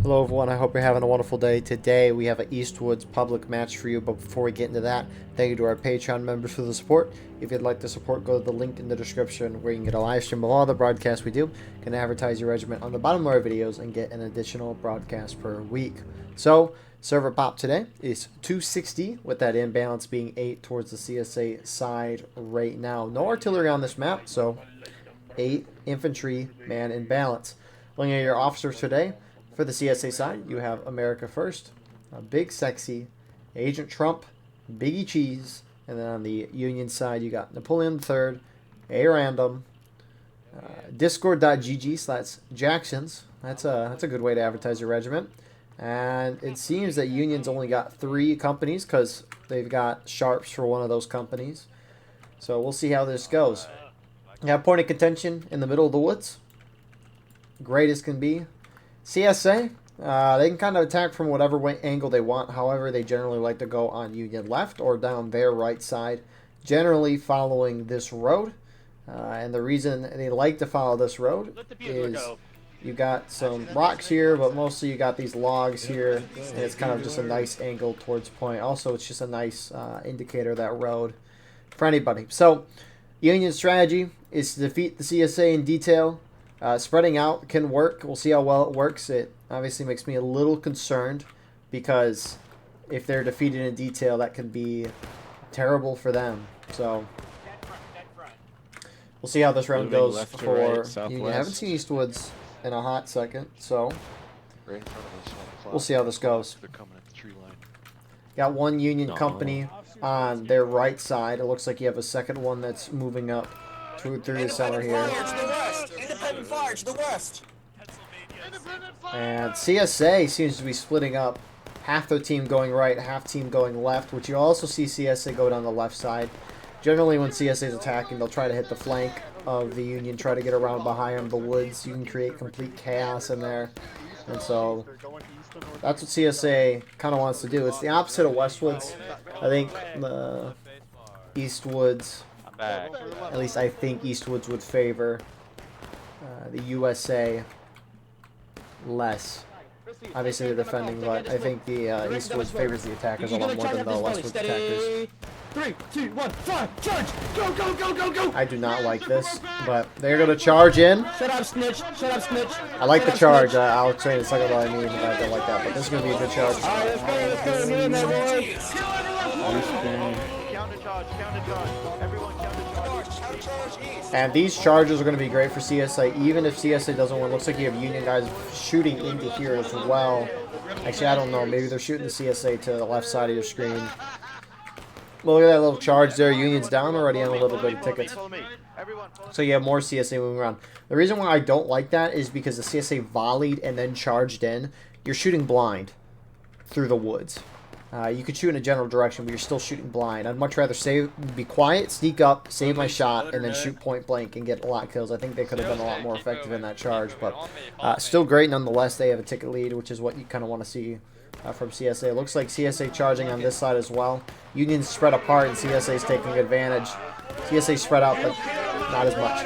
Hello everyone, I hope you're having a wonderful day. Today we have an Eastwoods public match for you, but before we get into that, thank you to our Patreon members for the support. If you'd like to support, go to the link in the description where you can get a live stream of all the broadcasts we do, can advertise your regiment on the bottom of our videos, and get an additional broadcast per week. So, server pop today is 260, with that imbalance being 8 towards the CSA side right now. No artillery on this map, so 8 infantry, man in balance. Looking at your officers today, for the CSA side, you have America First, Big Sexy, Agent Trump, Biggie Cheese, and then on the Union side, you got Napoleon III, A Random, Discord.gg/Jacksons. That's a good way to advertise your regiment. And it seems that Union's only got 3 companies because they've got Sharps for one of those companies. So we'll see how this goes. You have point of contention in the middle of the woods. Great as can be. CSA, they can kind of attack from whatever angle they want. However, they generally like to go on Union left or down their right side, generally following this road. And the reason they like to follow this road is you got some rocks here, but mostly you got these logs here, and it's kind of just a nice angle towards point. Also, it's just a nice indicator of that road for anybody. So, Union strategy is to defeat the CSA in detail. Spreading out can work. We'll see how well it works. It obviously makes me a little concerned because if they're defeated in detail, that can be terrible for them. So we'll see how this round goes for Union. I haven't seen Eastwoods in a hot second, so we'll see how this goes. Got one Union company on their right side. It looks like you have a second one that's moving up through the center here. Independent fire to the west. And CSA seems to be splitting up. Half their team going right, half team going left, which you also see CSA go down the left side. Generally, when CSA is attacking, they'll try to hit the flank of the Union, try to get around behind them, the woods. You can create complete chaos in there. And so that's what CSA kind of wants to do. It's the opposite of Westwoods. I think the Eastwoods, at least I think Eastwoods would favor the USA less. Obviously they're defending, but I think the Eastwoods favors the attackers a lot more than the Westwoods attackers. 3, 2, 1, fire! Charge! Go, go, go, go, go! I do not like this, but they're going to charge in. Shut up, snitch! Shut up, snitch! I like the charge. I'll explain in a second what I mean if I don't like that, but this is going to be a good charge. Alright, let's go, boys! And these charges are going to be great for CSA, even if CSA doesn't win. Looks like you have Union guys shooting into here as well. Actually, I don't know. Maybe they're shooting the CSA to the left side of your screen. Look at that little charge there. Union's down already on a little bit of tickets. So you have more CSA moving around. The reason why I don't like that is because the CSA volleyed and then charged in. You're shooting blind through the woods. You could shoot in a general direction, but you're still shooting blind. I'd much rather be quiet, sneak up, save my shot, and then shoot point blank and get a lot of kills. I think they could have been a lot more effective in that charge, but still great nonetheless. They have a ticket lead, which is what you kind of want to see from CSA. It looks like CSA charging on this side as well. Union's spread apart, and CSA's taking advantage. CSA spread out, but not as much.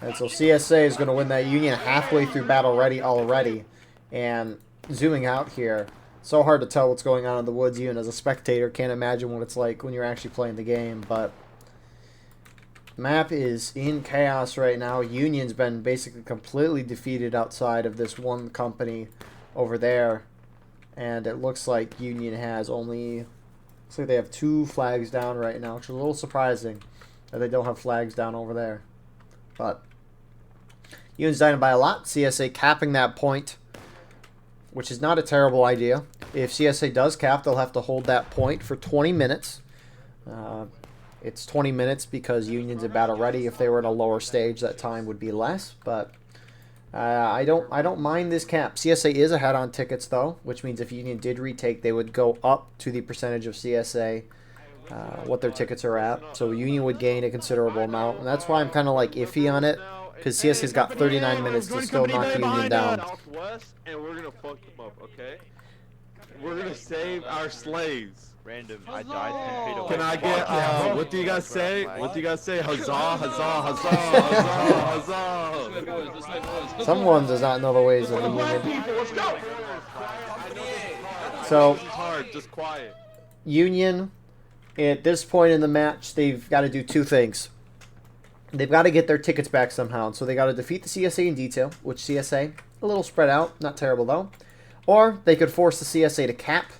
And so CSA is going to win that Union halfway through battle already. And zooming out here, so hard to tell what's going on in the woods. Even as a spectator, can't imagine what it's like when you're actually playing the game. But the map is in chaos right now. Union's been basically completely defeated outside of this one company over there. And it looks like Union has only... Looks like they have 2 flags down right now, which is a little surprising that they don't have flags down over there. But Union's dying by a lot. CSA capping that point, which is not a terrible idea. If CSA does cap, they'll have to hold that point for 20 minutes. It's 20 minutes because Union's in battle ready. If they were at a lower stage, that time would be less. But I don't mind this cap. CSA is ahead on tickets though, which means if Union did retake, they would go up to the percentage of CSA what their tickets are at. So Union would gain a considerable amount, and that's why I'm kind of like iffy on it. because CSA's got 39 minutes to still knock Union down. We're gonna save our slaves. Random. I died 10 feet away. Can I get what do you guys say? What do you guys say? Huzzah! Huzzah! Huzzah! Huzzah! Huzzah! Someone does not know the ways of the Union. Let's go! So It's hard, just quiet. Union, at this point in the match, they've got to do two things. They've got to get their tickets back somehow. So they got to defeat the CSA in detail, which CSA, a little spread out, not terrible though. Or they could force the CSA to cap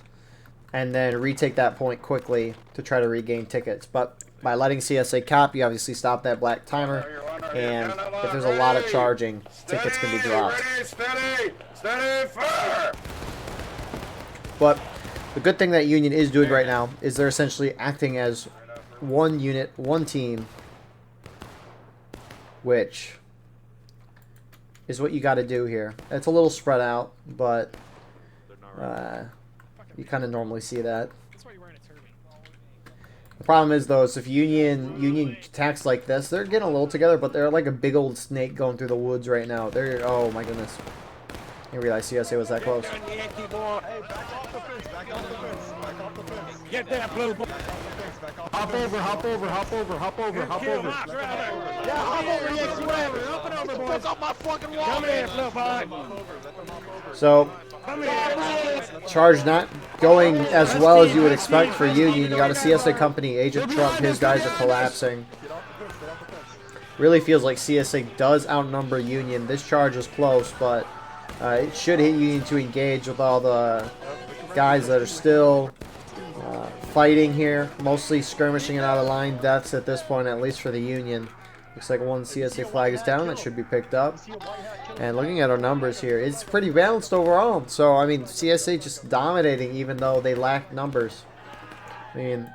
and then retake that point quickly to try to regain tickets. But by letting CSA cap, you obviously stop that black timer. And if there's a lot of charging, tickets can be dropped. Steady, fire! But the good thing that Union is doing right now is they're essentially acting as one unit, one team, which is what you got to do here. It's a little spread out, but you kind of normally see that. The problem is, though, is if Union attacks like this, they're getting a little together, but they're like a big old snake going through the woods right now. They're, oh my goodness. I didn't realize CSA was that close. Get that little boy. Hop over, hop over, hop over, hop over, hop over. Yeah, hop over, yes, you ever. Hop it over, boys. Up my fucking wall, Come here, little boy. So, Come here. charge not going as well as you would expect for Union. You got a CSA company, Agent Trump, his guys are collapsing. Really feels like CSA does outnumber Union. This charge is close, but it should hit Union to engage with all the guys that are still fighting here. Mostly skirmishing and out of line deaths at this point, at least for the Union. Looks like one CSA flag is down. That should be picked up. And looking at our numbers here, it's pretty balanced overall. So, I mean, CSA just dominating even though they lack numbers. I mean,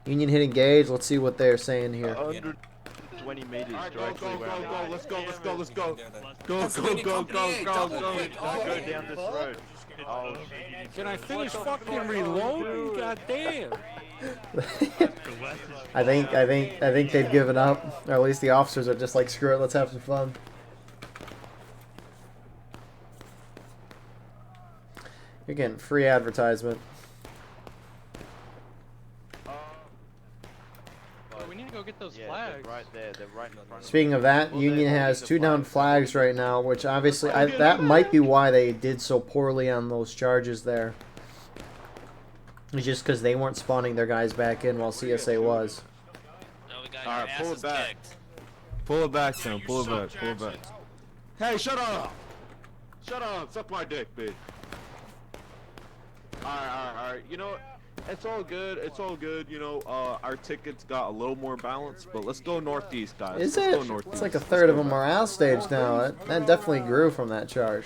Union hit engage. Let's see what they're saying here. 120 meters Alright, directly go, where I'm at. let's go, let's go, let's go. Go, That's go, really go, company go, A, go, double go. quick. Don't go down this road. Oh, Can I finish fucking reloading? God damn. I think they've given up, or at least the officers are just like, screw it, let's have some fun. You're getting free advertisement. We need to go get those yeah, flags. they're right there. They're right in front of Speaking of that, Union has 2 down flags right now, which obviously that might be why they did so poorly on those charges there. It's just because they weren't spawning their guys back in while CSA was. Alright, pull it back. Pull it back, Sam. Pull it back. Pull it back. Hey, shut up! Shut up! Suck my dick, bitch. Alright. You know what? It's all good. It's all good. You know, our tickets got a little more balance, but let's go northeast, guys. Is Let's it? go northeast. It's like a third of a morale stage now. That definitely grew from that charge.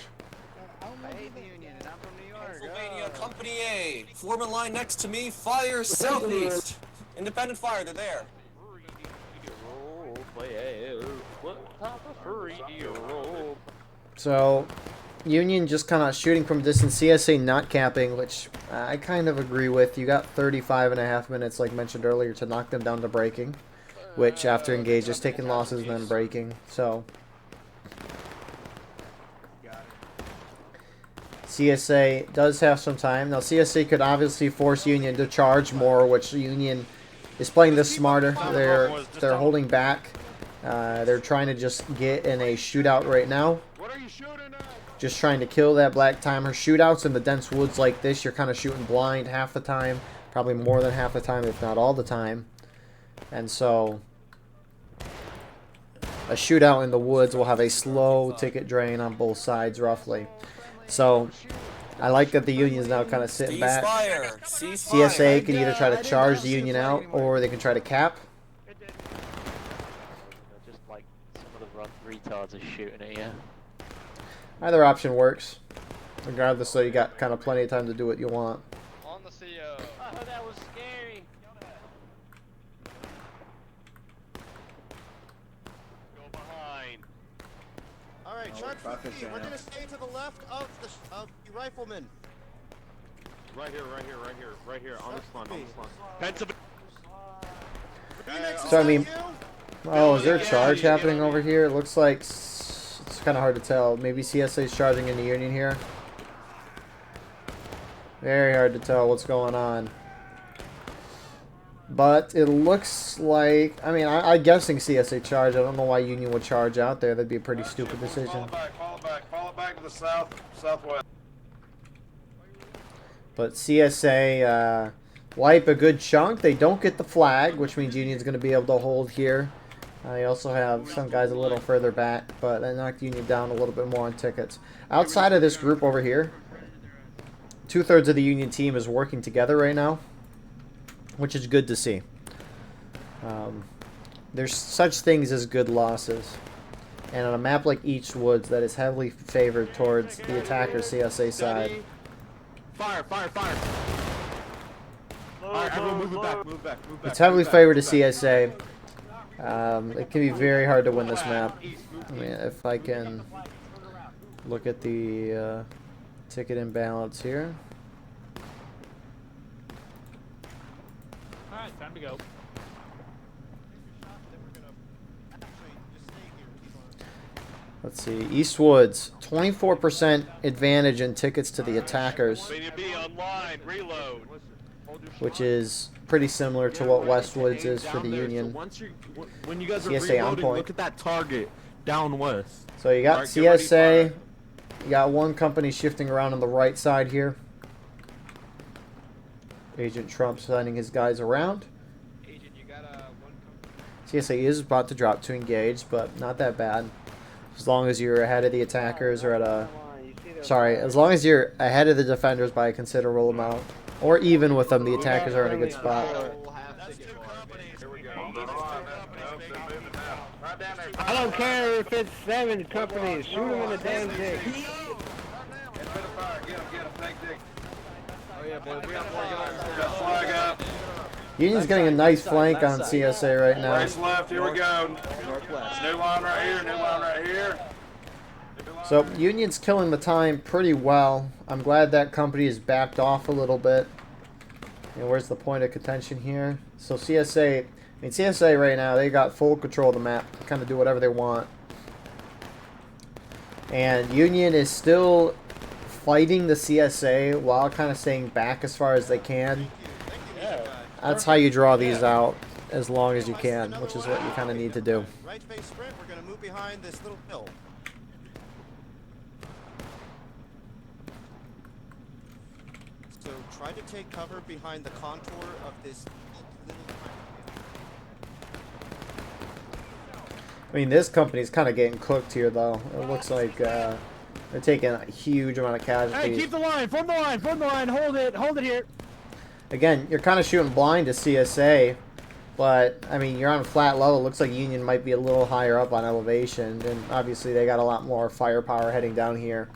Pennsylvania, Company A. Foreman line next to me. Fire southeast. Independent fire, they're there. So, Union just kind of shooting from distance. CSA not capping, which I kind of agree with. You got 35.5 minutes, like mentioned earlier, to knock them down to breaking, which after engage is taking losses and then breaking. So, CSA does have some time. Now, CSA could obviously force Union to charge more, which Union is playing this smarter. They're holding back. They're trying to just get in a shootout right now. What are you shooting at? Just trying to kill that black timer. Shootouts in the dense woods like this, you're kind of shooting blind half the time. Probably more than half the time, if not all the time. And so, a shootout in the woods will have a slow ticket drain on both sides, roughly. So, I like that the Union's now kind of sitting back. Ceasefire. Ceasefire. CSA can either try to charge the Union out, or they can try to cap. just like some of the rough retards are shooting at you. Either option works. Regardless, so you got kind of plenty of time to do what you want. On the CO. Oh, that was scary. Go behind. All right, Charge 50. We're gonna stay to the left of the rifleman. Right here, on the front, on the front. Pennsylvania. So, I mean, oh, is there a charge happening over here? It looks like it's kind of hard to tell. Maybe CSA's charging in the Union here. Very hard to tell what's going on. But it looks like, I mean, I'm guessing CSA charge. I don't know why Union would charge out there. That'd be a pretty stupid decision. Fall back to the southwest. But CSA wipe a good chunk. They don't get the flag, which means Union's going to be able to hold here. You also have some guys a little further back, but that knocked Union down a little bit more on tickets. Outside of this group over here, 2/3 of the Union team is working together right now, which is good to see. There's such things as good losses. And on a map like East Woods that is heavily favored towards the attacker CSA side. Fire! Alright, everyone move back. It's heavily favored to CSA. It can be very hard to win this map. I mean, if I can look at the ticket imbalance here. Alright, time to go. Let's see. East Woods, 24% advantage in tickets to the attackers, B online, reload. which is pretty similar to what West Woods is for the Union. When you guys are CSA on reloading, point. look at that target down west. So you got Alright, get ready, CSA, fire. you got one company shifting around on the right side here. Agent Trump sending his guys around. Agent, you got one CSA is about to drop to engage, but not that bad. As long as you're ahead of the attackers or at a... Sorry, as long as you're ahead of the defenders by a considerable amount. Or even with them, the attackers are in a good spot. I don't care if it's 7 companies. Shoot them in the damn dick. Flag up. Union's getting a nice flank on CSA right now. Race left, here we go. New line right here. So Union's killing the time pretty well. I'm glad that company is backed off a little bit. And where's the point of contention here? So CSA, I mean CSA right now, they got full control of the map. Kind of do whatever they want. And Union is still fighting the CSA while kind of staying back as far as they can. That's how you draw these out as long as you can, which is what you kind of need to do. Right face sprint. We're going to move behind this little hill. So try to take cover behind the contour of this little. I mean, this company's kind of getting cooked here, though. It looks like they're taking a huge amount of casualties. Hey, keep the line, form the line, hold it here. Again, you're kind of shooting blind to CSA, but, I mean, you're on a flat level. It looks like Union might be a little higher up on elevation, and obviously they got a lot more firepower heading down here.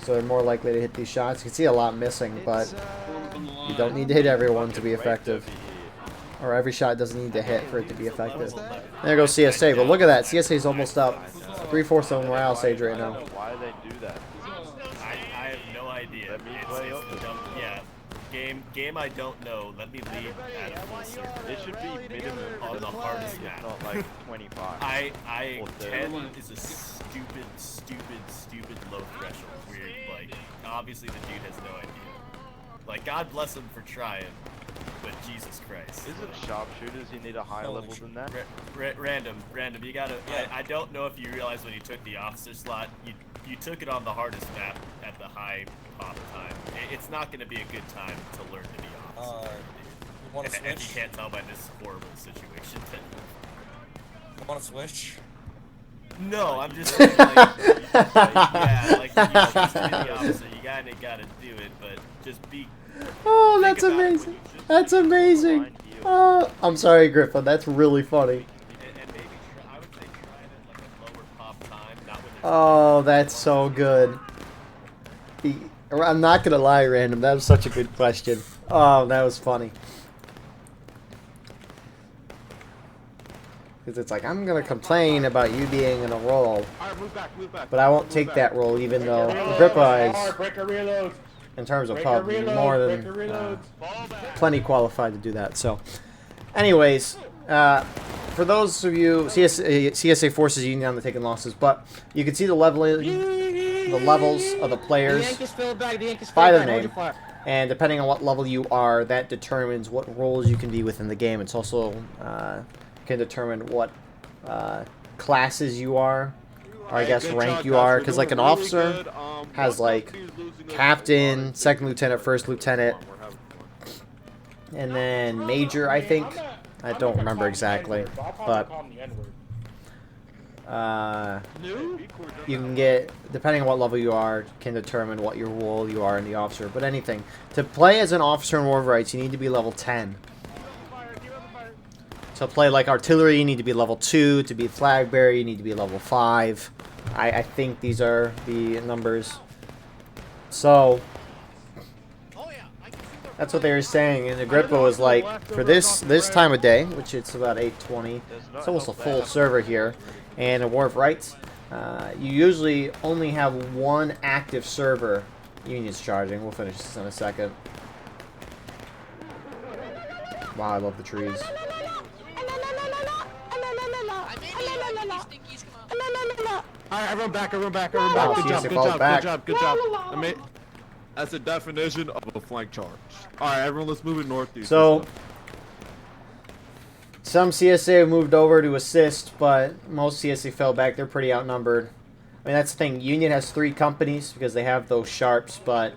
So they're more likely to hit these shots. You can see a lot missing, but you don't need to hit everyone to be effective. Or every shot doesn't need to hit for it to be effective. There goes CSA, but look at that. CSA's almost up 3/4 on morale stage right now. Why they do that? I have no idea. It's the dumb, yeah. Game I don't know. Let me leave at full circle. It should be minimum on the hardest map. Not like 25. I Or 10 30. is a stupid low threshold. Where like obviously the dude has no idea. Like God bless him for trying, but Jesus Christ. Isn't sharpshooters you need a higher level than that? Random. You gotta. I don't know if you realize when you took the officer slot, you took it on the hardest map at the high pop time. It's not going to be a good time to learn to be officer. You want to And you switch? can't tell by this horrible situation. You want to switch? No, I'm just saying, yeah, like, just to be the officer, you gotta do it, but just be. Oh, that's amazing. That's amazing. Oh, I'm sorry, Griffin. That's really funny. And maybe I would say try it at like a lower pop time, not when there's Oh, that's so good. I'm not gonna lie, Random. That was such a good question. Oh, that was funny. Because it's like, I'm gonna complain about you being in a role, Alright, move back. but I won't take that role, even though Grippa is, Breaker reload. in terms of Breaker pub, more than reload. plenty qualified to do that. So, anyways, for those of you, CSA forces Union on the taking losses, but you can see the leveling the levels of the players Yankees fill back. The Yankees by fill their back. Hold name. your fire. And depending on what level you are, that determines what roles you can be within the game. It's also can determine what classes you are, or I guess rank you are. Because like an officer has like captain, second lieutenant, first lieutenant, and then major, I think. I don't remember exactly, but you can get, depending on what level you are, can determine what your role you are in the officer. But anything. To play as an officer in War of Rights, you need to be level 10. To play like artillery, you need to be level 2. To be flag bearer, you need to be level 5. I think these are the numbers. So, that's what they were saying. And Agrippa was like, for this time of day, which it's about 8:20, it's almost a full server here. And in War of Rights, you usually only have one active server. Union's charging. We'll finish this in a second. Wow, I love the trees. Alright, everyone back. Wow, Good job, CSA good falls job, back. good job. That's the definition of a flank charge. Alright, everyone, let's move it northeast. So, some CSA moved over to assist, but most CSA fell back. They're pretty outnumbered. I mean, that's the thing. Union has 3 companies because they have those sharps, but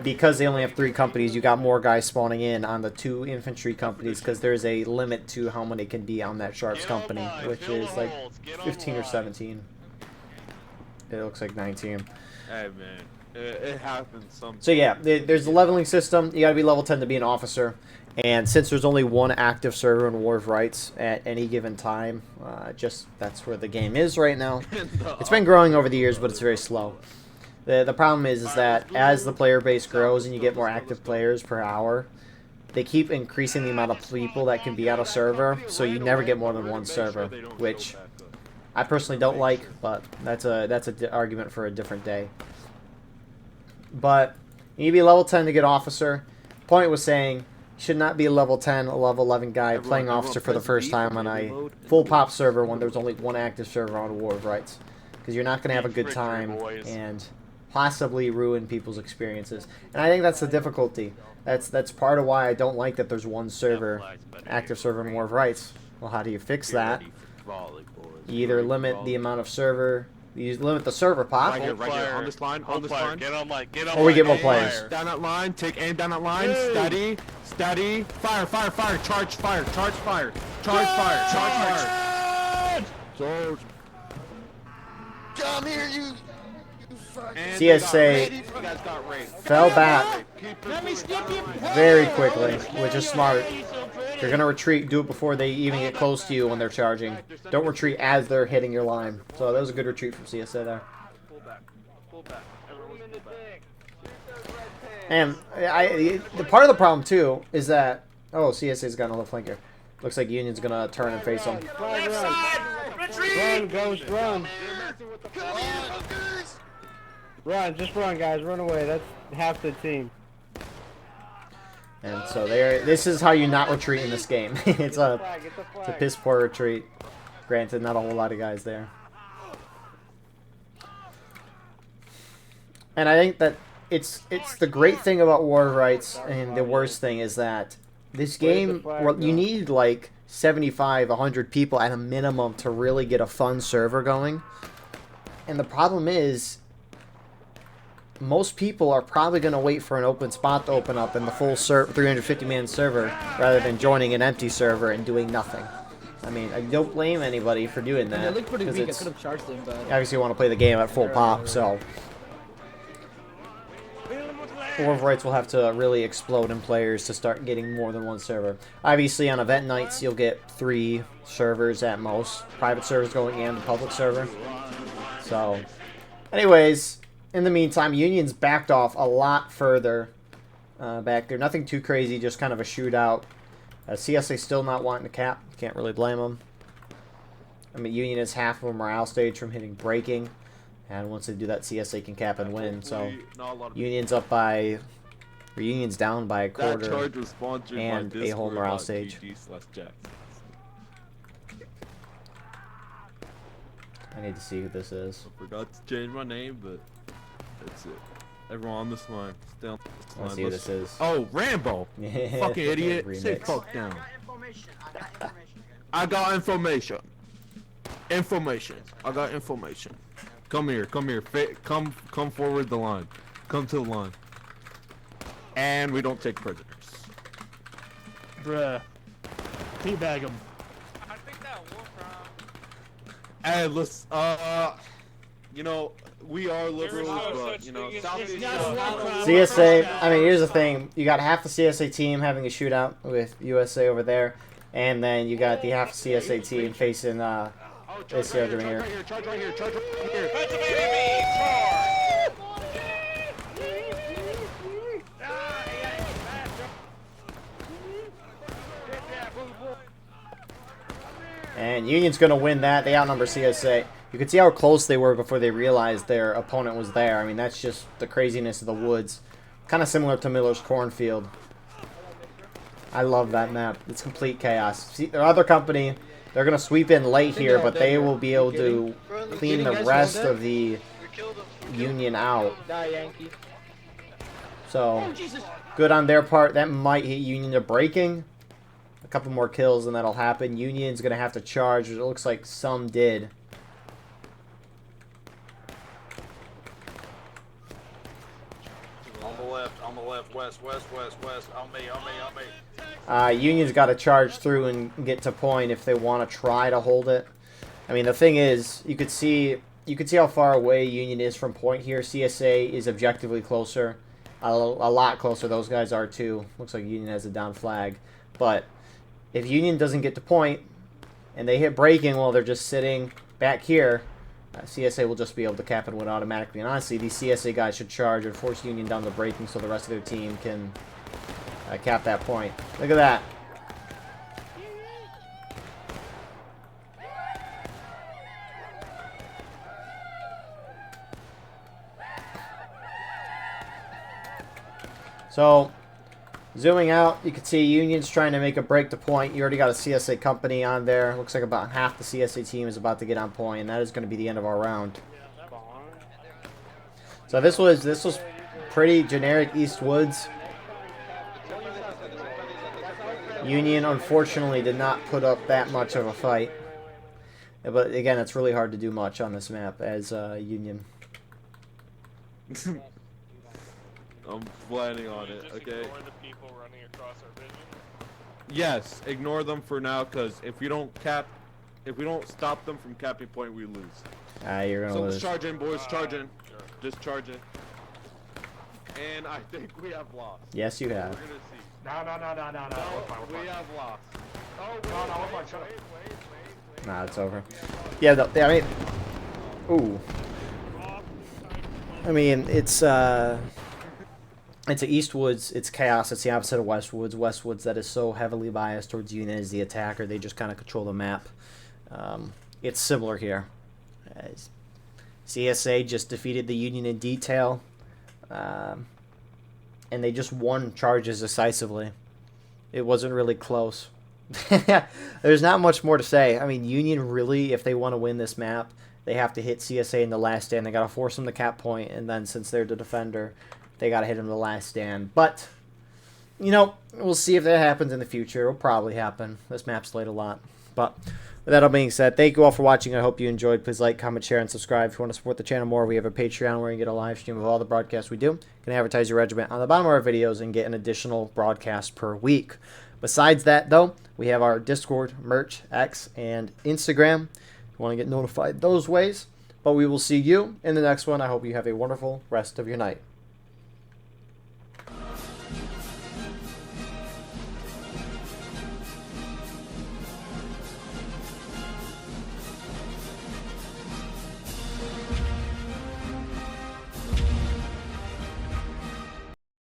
because they only have 3 companies, you got more guys spawning in on the 2 infantry companies because there's a limit to how many can be on that sharps company, which is like 15 or 17. It looks like 19. Hey, man. It happens sometimes. So yeah, there's a leveling system. You gotta be level 10 to be an officer. And since there's only one active server in War of Rights at any given time, that's where the game is right now. It's been growing over the years, but it's very slow. The problem is that as the player base grows and you get more active players per hour, they keep increasing the amount of people that can be on a server, so you never get more than one server, which I personally don't like, but that's an argument for a different day. But you need to be level 10 to get officer. Point was saying you should not be a level 10, a level 11 guy playing officer for the first time on a full pop server when there's only one active server on War of Rights. Because you're not going to have a good time and possibly ruin people's experiences. And I think that's the difficulty. That's part of why I don't like that there's one server, active server in War of Rights. Well, how do you fix that? You either limit the amount of server... You limit the server pop, Right here, on this line, Hold fire. Get on line. Get on or we line. get more Hold players. fire. Down that line, take aim down that line, steady, fire, charge fire, charge fire. Charge. Come here, you And CSA you guys got raped. fell back very quickly, which is smart. If you're going to retreat, do it before they even get close to you when they're charging. Don't retreat as they're hitting your line. So that was a good retreat from CSA there. Pull back. And the part of the problem, too, is that... Oh, CSA's got another flanker. Looks like Union's going to turn and face them. Run, Ghost, run. Run, just run, guys. Run away. That's half the team. And so this is how you not retreat in this game. It's a piss poor retreat. Granted, not a whole lot of guys there. And I think that it's the great thing about War of Rights, and the worst thing is that this game, you need like 75, 100 people at a minimum to really get a fun server going. And the problem is, most people are probably going to wait for an open spot to open up in the full 350-man server rather than joining an empty server and doing nothing. I mean, I don't blame anybody for doing that. It looked pretty weak. I It's, could have charged them, but obviously, you want to play the game at full pop, so... War of Rights will have to really explode in players to start getting more than one server. Obviously, on event nights, you'll get 3 servers at most. Private servers going and the public server. So, anyways... In the meantime, Union's backed off a lot further back there. Nothing too crazy, just kind of a shootout. CSA still not wanting to cap. Can't really blame them. I mean, Union is half of a morale stage from hitting breaking. And once they do that, CSA can cap and win. So, Union's up by... Or Union's down by a quarter. And a whole morale stage. I need to see who this is. I forgot to change my name, but... That's it. Everyone on this line. Stay on this line. Let's see who this is. Oh, Rambo. Fucking idiot. Sit Remix. fuck down. I got information. Information. I got information. Come here. Come here. Come forward the line. Come to the line. And we don't take prisoners. Bruh. Teabag him. I think that wolf Hey, let's, you know, we are liberals, but, you know, Southeast CSA, I mean, here's the thing. You got half the CSA team having a shootout with USA over there, and then you got the half CSA team facing this here over here. Charge right here, charge right here. And Union's going to win that. They outnumber CSA. You can see how close they were before they realized their opponent was there. I mean, that's just the craziness of the woods. Kind of similar to Miller's Cornfield. I love that map. It's complete chaos. See, their other company, they're going to sweep in late here, but they will be able to clean the rest of the Union out. So, good on their part. That might hit Union to breaking. A couple more kills and that'll happen. Union's going to have to charge, which it looks like some did. On the left, west, on me. Union's got to charge through and get to point if they want to try to hold it. I mean, the thing is, you could see how far away Union is from point here. CSA is objectively closer, a lot closer. Those guys are too. Looks like Union has a down flag, but if Union doesn't get to point and they hit breaking while they're just sitting back here, CSA will just be able to cap and win automatically. And honestly, these CSA guys should charge and force Union down to breaking so the rest of their team can cap that point. Look at that. So, zooming out, you can see Union's trying to make a break to point. You already got a CSA company on there. Looks like about half the CSA team is about to get on point, and that is going to be the end of our round. So this was pretty generic East Woods. Union, unfortunately, did not put up that much of a fight. But again, it's really hard to do much on this map as Union. I'm planning on it, okay? Ignore the people running across our vision. Yes, ignore them for now, because if we don't stop them from capping point, we lose. You're gonna lose. So charge in, boys, charge in. Just charge in. And I think we have lost. Yes, you have. We're gonna see. No. We have lost. No, shut up. Nah, it's over. Yeah, I mean, ooh. I mean, it's a East Woods. It's chaos. It's the opposite of West Woods. West Woods that is so heavily biased towards Union as the attacker. They just kind of control the map. It's similar here. CSA just defeated the Union in detail, and they just won charges decisively. It wasn't really close. There's not much more to say. I mean, Union really, if they want to win this map, they have to hit CSA in the last stand. They got to force them to cap point, and then since they're the defender, they got to hit them in the last stand. But, you know, we'll see if that happens in the future. It'll probably happen. This map's played a lot. But with that all being said, thank you all for watching. I hope you enjoyed. Please like, comment, share, and subscribe. If you want to support the channel more, we have a Patreon where you get a live stream of all the broadcasts we do. You can advertise your regiment on the bottom of our videos and get an additional broadcast per week. Besides that, though, we have our Discord, merch, X, and Instagram. If you want to get notified those ways. But we will see you in the next one. I hope you have a wonderful rest of your night.